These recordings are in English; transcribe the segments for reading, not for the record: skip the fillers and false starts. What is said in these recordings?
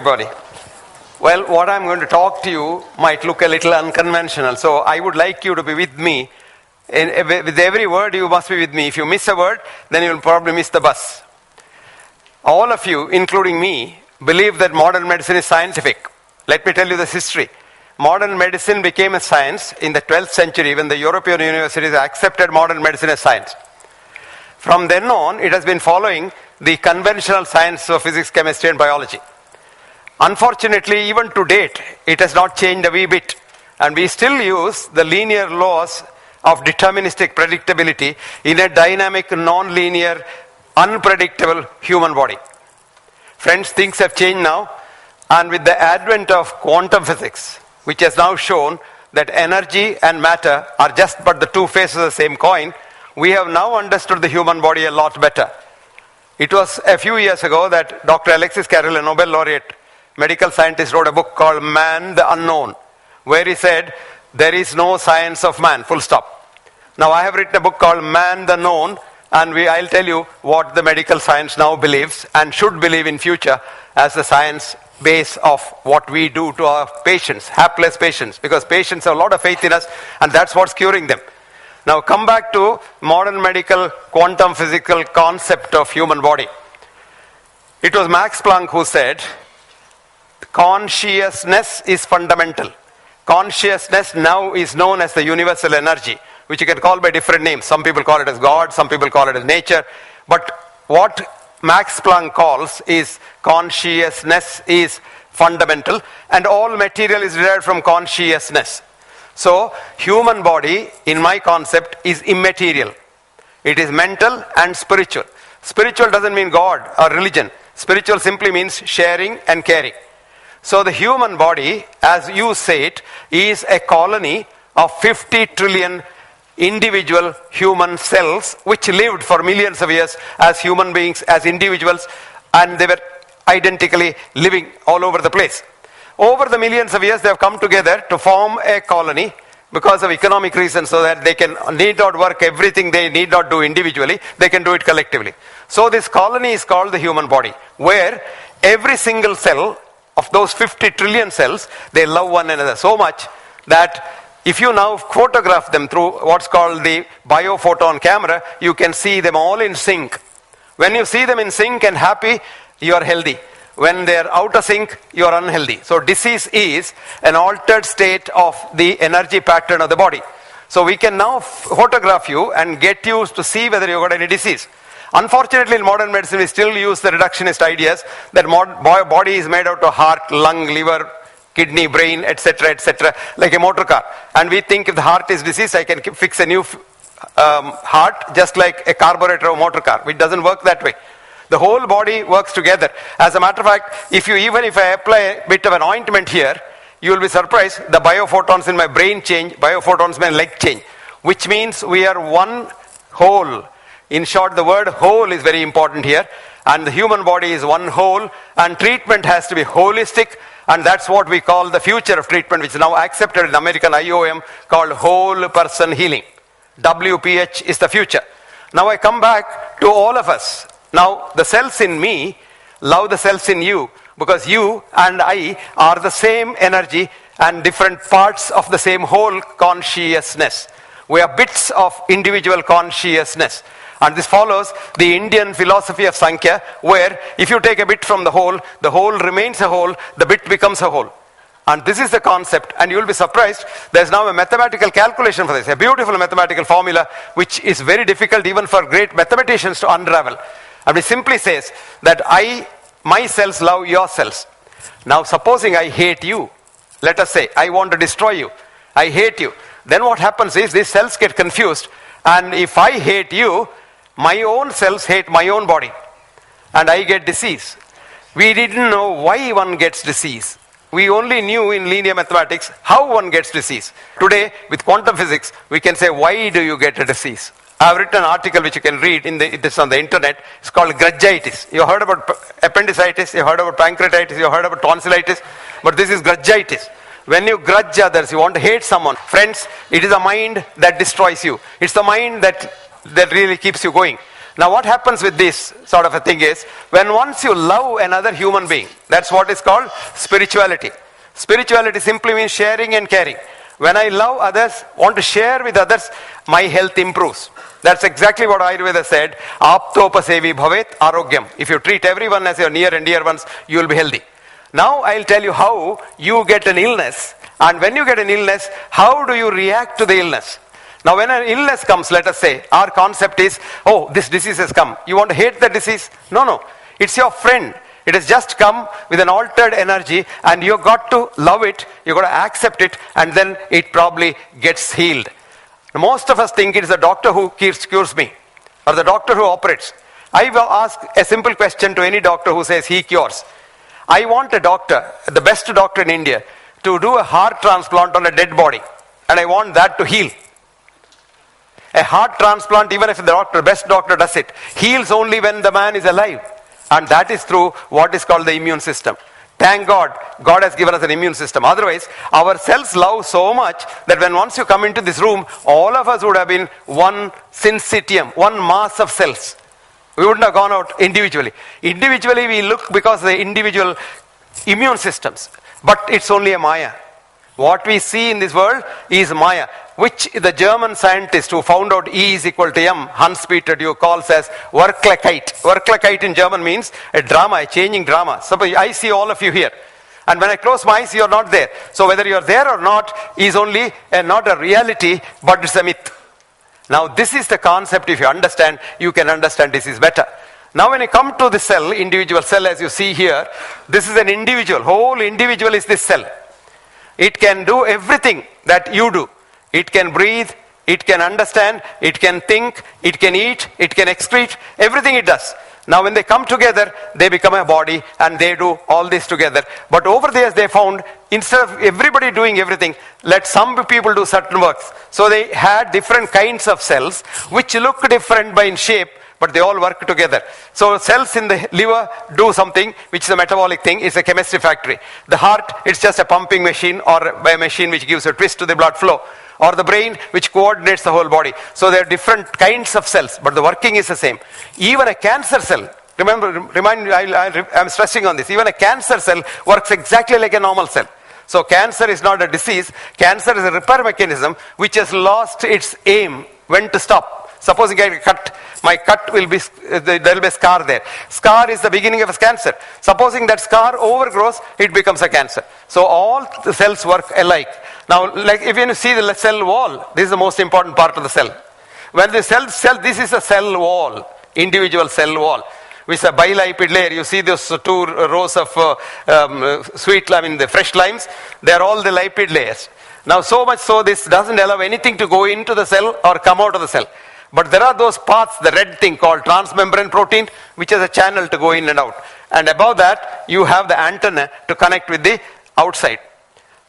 Everybody. Well, what I'm going to talk to you might look a little unconventional, so I would like you to be with me. With every word, you must be with me. If you miss a word, then you'll probably miss the bus. All of you, including me, believe that modern medicine is scientific. Let me tell you this history. Modern medicine became a science in the 12th century when the European universities accepted modern medicine as science. From then on, it has been following the conventional science of physics, chemistry, and biology. Unfortunately, even to date, it has not changed a wee bit. And we still use the linear laws of deterministic predictability in a dynamic, non-linear, unpredictable human body. Friends, things have changed now. And with the advent of quantum physics, which has now shown that energy and matter are just but the two faces of the same coin, we have now understood the human body a lot better. It was a few years ago that Dr. Alexis Carrel, a Nobel laureate medical scientist, wrote a book called Man the Unknown, where he said, there is no science of man, full stop. Now I have written a book called Man the Known, and I'll tell you what the medical science now believes and should believe in future as the science base of what we do to our patients, hapless patients, because patients have a lot of faith in us and that's what's curing them. Now come back to modern medical quantum physical concept of human body. It was Max Planck who said, consciousness is fundamental. Consciousness now is known as the universal energy, which you can call by different names. Some people call it as God, some people call it as nature. But what Max Planck calls is consciousness is fundamental, and all material is derived from consciousness. So, human body, in my concept, is immaterial. It is mental and spiritual. Spiritual doesn't mean God or religion. Spiritual simply means sharing and caring. So the human body, as you say it, is a colony of 50 trillion individual human cells which lived for millions of years as human beings, as individuals, and they were identically living all over the place. Over the millions of years, they have come together to form a colony because of economic reasons, so that they need not work everything they need not do individually, they can do it collectively. So this colony is called the human body, where every single cell of those 50 trillion cells, they love one another so much that if you now photograph them through what's called the biophoton camera, you can see them all in sync. When you see them in sync and happy, you are healthy. When they are out of sync, you are unhealthy. So disease is an altered state of the energy pattern of the body. So we can now photograph you and get you to see whether you've got any disease. Unfortunately, in modern medicine, we still use the reductionist ideas that body is made out of heart, lung, liver, kidney, brain, etc., like a motor car. And we think if the heart is diseased, I can fix a new heart just like a carburetor or motor car. It doesn't work that way. The whole body works together. As a matter of fact, if I apply a bit of an ointment here, you will be surprised the biophotons in my brain change, biophotons in my leg change, which means we are one whole. In short, the word whole is very important here, and the human body is one whole, and treatment has to be holistic, and that's what we call the future of treatment, which is now accepted in American IOM, called whole person healing. WPH is the future. Now I come back to all of us. Now the cells in me love the cells in you, because you and I are the same energy and different parts of the same whole consciousness. We are bits of individual consciousness. And this follows the Indian philosophy of Sankhya, where if you take a bit from the whole remains a whole, the bit becomes a whole. And this is the concept, and you will be surprised, there's now a mathematical calculation for this, a beautiful mathematical formula, which is very difficult even for great mathematicians to unravel. And it simply says that my cells love your cells. Now supposing I hate you, let us say, I want to destroy you, I hate you. Then what happens is these cells get confused, and if I hate you, my own cells hate my own body, and I get disease. We didn't know why one gets disease. We only knew in linear mathematics how one gets disease. Today, with quantum physics, we can say, why do you get a disease? I have written an article which you can read, it's on the internet. It's called grudgitis. You heard about appendicitis, you heard about pancreatitis, you heard about tonsillitis, but this is grudgitis. When you grudge others, you want to hate someone. Friends, it is the mind that destroys you. It's the mind that really keeps you going. Now what happens with this sort of a thing is, when once you love another human being, that's what is called spirituality. Spirituality simply means sharing and caring. When I love others, want to share with others, my health improves. That's exactly what Ayurveda said, aptopasevi bhavet arogyam. If you treat everyone as your near and dear ones, you will be healthy. Now I'll tell you how you get an illness, and when you get an illness, how do you react to the illness? Now when an illness comes, let us say, our concept is, oh, this disease has come. You want to hate the disease? No. It's your friend. It has just come with an altered energy, and you've got to love it, you've got to accept it, and then it probably gets healed. Most of us think it is the doctor who cures me, or the doctor who operates. I will ask a simple question to any doctor who says he cures. I want a doctor, the best doctor in India, to do a heart transplant on a dead body, and I want that to heal. A heart transplant, even if the best doctor does it, heals only when the man is alive. And that is through what is called the immune system. Thank God, God has given us an immune system. Otherwise, our cells love so much that when once you come into this room, all of us would have been one syncytium, one mass of cells. We wouldn't have gone out individually. Individually we look because of the individual immune systems. But it's only a Maya. What we see in this world is Maya, which the German scientist who found out E is equal to M, Hans-Peter Duke, calls as Wirklichkeit. Wirklichkeit in German means a drama, a changing drama. Suppose I see all of you here, and when I close my eyes, you're not there. So whether you're there or not is only not a reality, but it's a myth. Now this is the concept. If you understand, you can understand this is better. Now when you come to the cell, individual cell, as you see here, this is an individual. Whole individual is this cell. It can do everything that you do. It can breathe, it can understand, it can think, it can eat, it can excrete, everything it does. Now when they come together, they become a body, and they do all this together. But over there they found, instead of everybody doing everything, let some people do certain works. So they had different kinds of cells, which look different by in shape, but they all work together. So cells in the liver do something which is a metabolic thing, it's a chemistry factory. The heart, it's just a pumping machine, or a machine which gives a twist to the blood flow. Or the brain, which coordinates the whole body. So there are different kinds of cells, but the working is the same. Even a cancer cell, I'm stressing on this, even a cancer cell works exactly like a normal cell. So cancer is not a disease, cancer is a repair mechanism which has lost its aim, when to stop. Supposing I cut, my cut will be, there will be a scar there. Scar is the beginning of a cancer. Supposing that scar overgrows, it becomes a cancer. So all the cells work alike. Now, like if you see the cell wall, this is the most important part of the cell. When the cell, this is a cell wall, individual cell wall, which is a bilipid layer. You see those two rows of the fresh limes, they are all the lipid layers. Now, so much so this doesn't allow anything to go into the cell or come out of the cell. But there are those parts, the red thing called transmembrane protein, which has a channel to go in and out. And above that, you have the antenna to connect with the outside.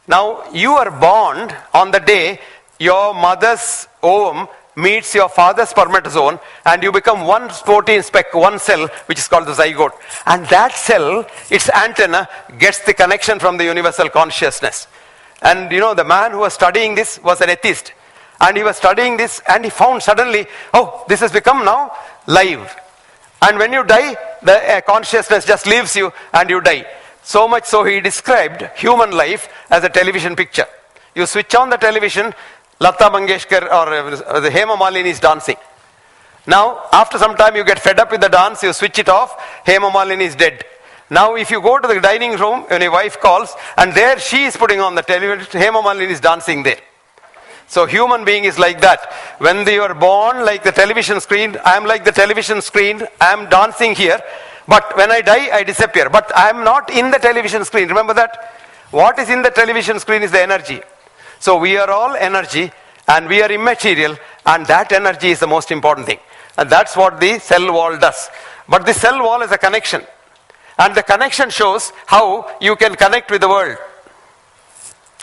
Now, you are born on the day your mother's ovum meets your father's spermatozoon, and you become one protein speck, one cell, which is called the zygote. And that cell, its antenna, gets the connection from the universal consciousness. And you know, the man who was studying this was an atheist. And he was studying this, and he found suddenly, oh, this has become now live. And when you die, the consciousness just leaves you and you die. So much so he described human life as a television picture. You switch on the television, Lata Mangeshkar or the Hema Malini is dancing. Now, after some time you get fed up with the dance, you switch it off, Hema Malini is dead. Now, if you go to the dining room when your wife calls, and there she is putting on the television, Hema Malini is dancing there. So human being is like that. When you are born like the television screen, I am like the television screen, I am dancing here. But when I die, I disappear. But I am not in the television screen. Remember that? What is in the television screen is the energy. So we are all energy, and we are immaterial, and that energy is the most important thing. And that's what the cell wall does. But the cell wall is a connection. And the connection shows how you can connect with the world.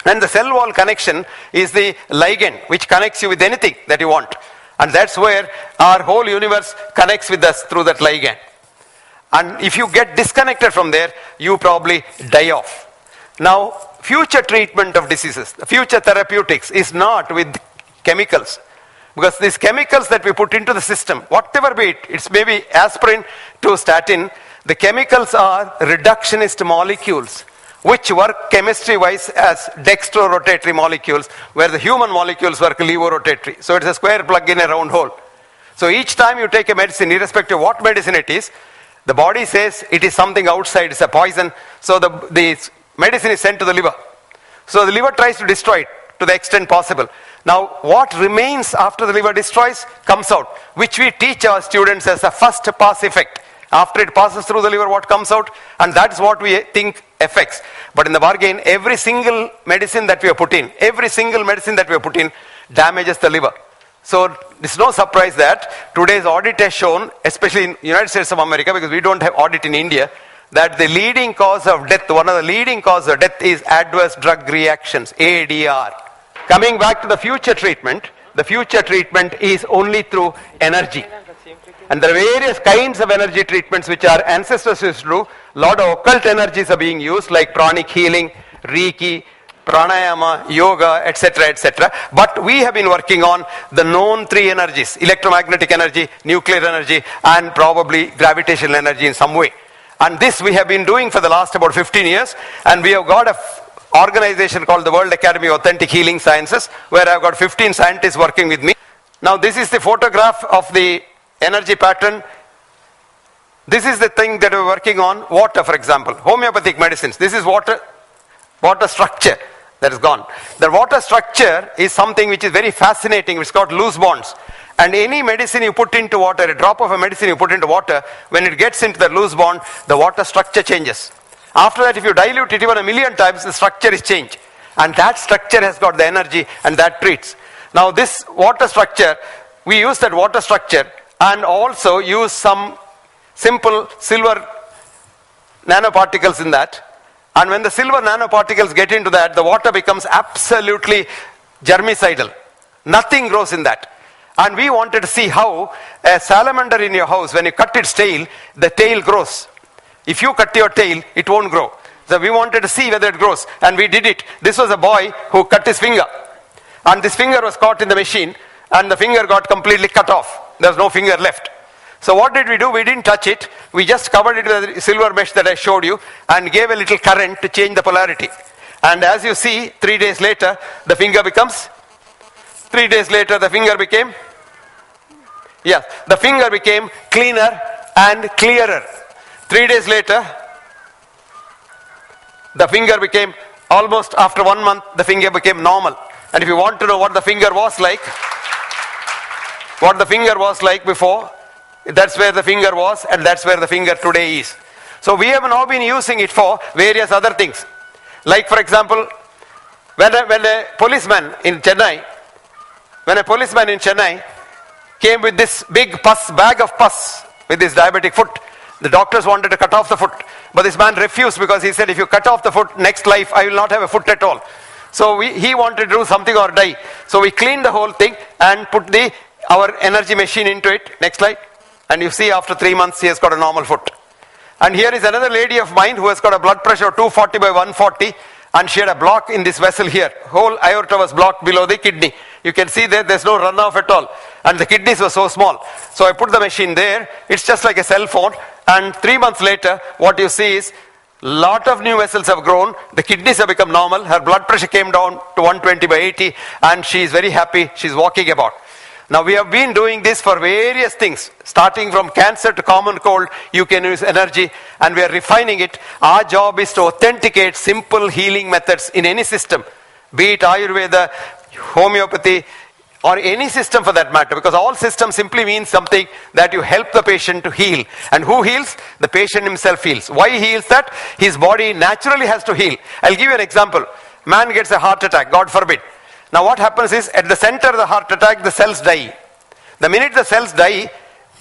And the cell wall connection is the ligand which connects you with anything that you want. And that's where our whole universe connects with us through that ligand. And if you get disconnected from there, you probably die off. Now, future treatment of diseases, future therapeutics is not with chemicals. Because these chemicals that we put into the system, whatever be it, it's maybe aspirin to statin, the chemicals are reductionist molecules, which work chemistry-wise as dextrorotatory molecules, where the human molecules work levorotatory. So it's a square plug in a round hole. So each time you take a medicine, irrespective of what medicine it is, the body says it is something outside, it's a poison. So the medicine is sent to the liver. So the liver tries to destroy it to the extent possible. Now, what remains after the liver destroys comes out, which we teach our students as a first pass effect. After it passes through the liver, what comes out? And that's what we think affects. But in the bargain, every single medicine that we have put in, damages the liver. So it's no surprise that today's audit has shown, especially in the United States of America, because we don't have audit in India, that the leading cause of death, one of the leading causes of death is adverse drug reactions, ADR. Coming back to the future treatment is only through energy. And there are various kinds of energy treatments which our ancestors used to do. A lot of occult energies are being used, like pranic healing, Reiki, pranayama, yoga, etc., etc. But we have been working on the known three energies: electromagnetic energy, nuclear energy, and probably gravitational energy in some way. And this we have been doing for the last about 15 years. And we have got an organization called the World Academy of Authentic Healing Sciences, where I've got 15 scientists working with me. Now this is the photograph of the energy pattern. This is the thing that we're working on. Water, for example, homeopathic medicines. This is water structure that is gone. The water structure is something which is very fascinating. It's got loose bonds. And any medicine you put into water, a drop of a medicine you put into water, when it gets into the loose bond, the water structure changes. After that, if you dilute it even 1,000,000 times, the structure is changed. And that structure has got the energy, and that treats. Now this water structure, we use that water structure and also use some simple silver nanoparticles in that. And when the silver nanoparticles get into that, the water becomes absolutely germicidal. Nothing grows in that. And we wanted to see how a salamander in your house, when you cut its tail, the tail grows. If you cut your tail, it won't grow. So we wanted to see whether it grows. And we did it. This was a boy who cut his finger. And this finger was caught in the machine, and the finger got completely cut off. There was no finger left. So what did we do? We didn't touch it. We just covered it with a silver mesh that I showed you and gave a little current to change the polarity. And as you see, 3 days later, the finger became cleaner and clearer. 3 days later, the finger became, almost after 1 month, the finger became normal. And if you want to know what the finger was like before, that's where the finger was, and that's where the finger today is. So we have now been using it for various other things. Like, for example, when a policeman in Chennai came with this big bag of pus with his diabetic foot, the doctors wanted to cut off the foot. But this man refused, because he said, if you cut off the foot, next life I will not have a foot at all. So he wanted to do something or die. So we cleaned the whole thing and put our energy machine into it. Next slide. And you see, after 3 months, he has got a normal foot. And here is another lady of mine who has got a blood pressure of 240 by 140, and she had a block in this vessel here. Whole aorta was blocked below the kidney. You can see there's no runoff at all. And the kidneys were so small. So I put the machine there. It's just like a cell phone. And 3 months later, what you see is lot of new vessels have grown. The kidneys have become normal. Her blood pressure came down to 120 by 80, and she is very happy. She's walking about. Now we have been doing this for various things, starting from cancer to common cold. You can use energy, and we are refining it. Our job is to authenticate simple healing methods in any system, be it Ayurveda, homeopathy, or any system for that matter, because all systems simply means something that you help the patient to heal. And who heals? The patient himself heals. Why he heals that? His body naturally has to heal. I'll give you an example. Man gets a heart attack, God forbid. Now what happens is, at the center of the heart attack, the cells die. The minute the cells die,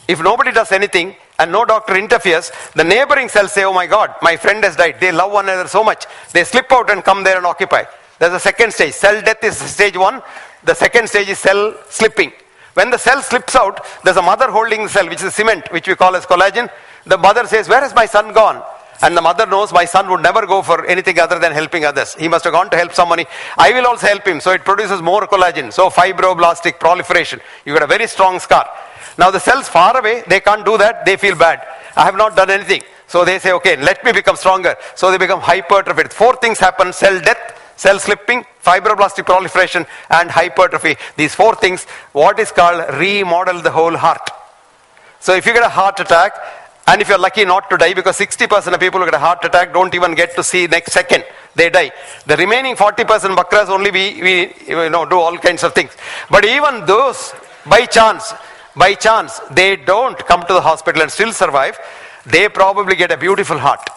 if nobody does anything and no doctor interferes, the neighboring cells say, oh my God, my friend has died. They love one another so much. They slip out and come there and occupy. There's a second stage. Cell death is stage 1. The second stage is cell slipping. When the cell slips out, there's a mother holding the cell, which is cement, which we call as collagen. The mother says, where has my son gone? And the mother knows my son would never go for anything other than helping others. He must have gone to help somebody. I will also help him. So it produces more collagen. So fibroblastic proliferation. You got a very strong scar. Now the cells far away, they can't do that. They feel bad. I have not done anything. So they say, okay, let me become stronger. So they become hypertrophied. 4 things happen: cell death, cell slipping, fibroblastic proliferation, and hypertrophy. These 4 things, what is called remodel the whole heart. So if you get a heart attack, and if you're lucky not to die, because 60% of people who get a heart attack don't even get to see next second, they die. The remaining 40% bakras only we do all kinds of things. But even those, by chance, they don't come to the hospital and still survive, they probably get a beautiful heart.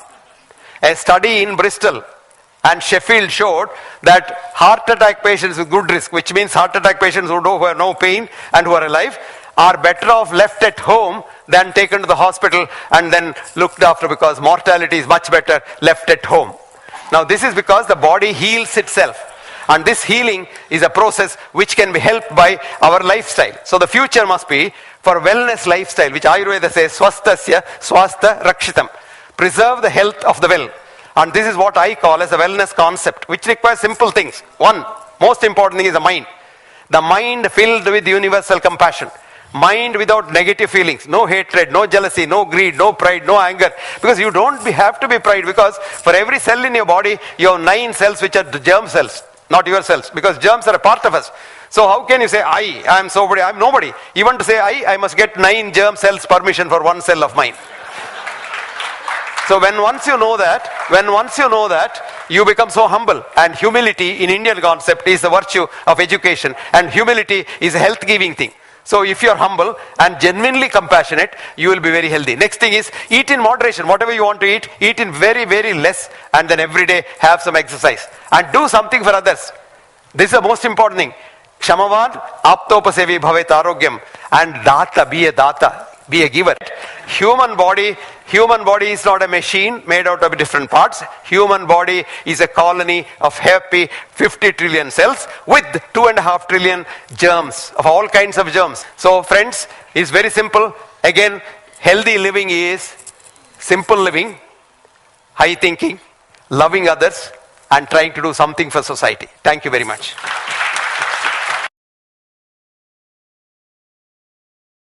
A study in Bristol and Sheffield showed that heart attack patients with good risk, which means heart attack patients who have no pain and who are alive, are better off left at home than taken to the hospital and then looked after, because mortality is much better left at home. Now this is because the body heals itself. And this healing is a process which can be helped by our lifestyle. So the future must be for wellness lifestyle, which Ayurveda says, swastasya swastha rakshitam. Preserve the health of the well. And this is what I call as a wellness concept, which requires simple things. One, most important thing is the mind. The mind filled with universal compassion. Mind without negative feelings. No hatred, no jealousy, no greed, no pride, no anger. Because you don't have to be pride, because for every cell in your body, you have 9 cells which are the germ cells. Not your cells, because germs are a part of us. So how can you say, I am somebody, I am nobody. Even to say I must get 9 germ cells permission for 1 cell of mine. So once you know that, you become so humble. And humility in Indian concept is the virtue of education. And humility is a health-giving thing. So if you are humble and genuinely compassionate, you will be very healthy. Next thing is, eat in moderation. Whatever you want to eat in very, very less, and then every day have some exercise. And do something for others. This is the most important thing. Kshamavan aptopasevi bhavet arogyam. And data, be a data, be a giver. Human body is not a machine made out of different parts. Human body is a colony of happy 50 trillion cells with 2.5 trillion germs, of all kinds of germs. So friends, it's very simple. Again, healthy living is simple living, high thinking, loving others, and trying to do something for society. Thank you very much.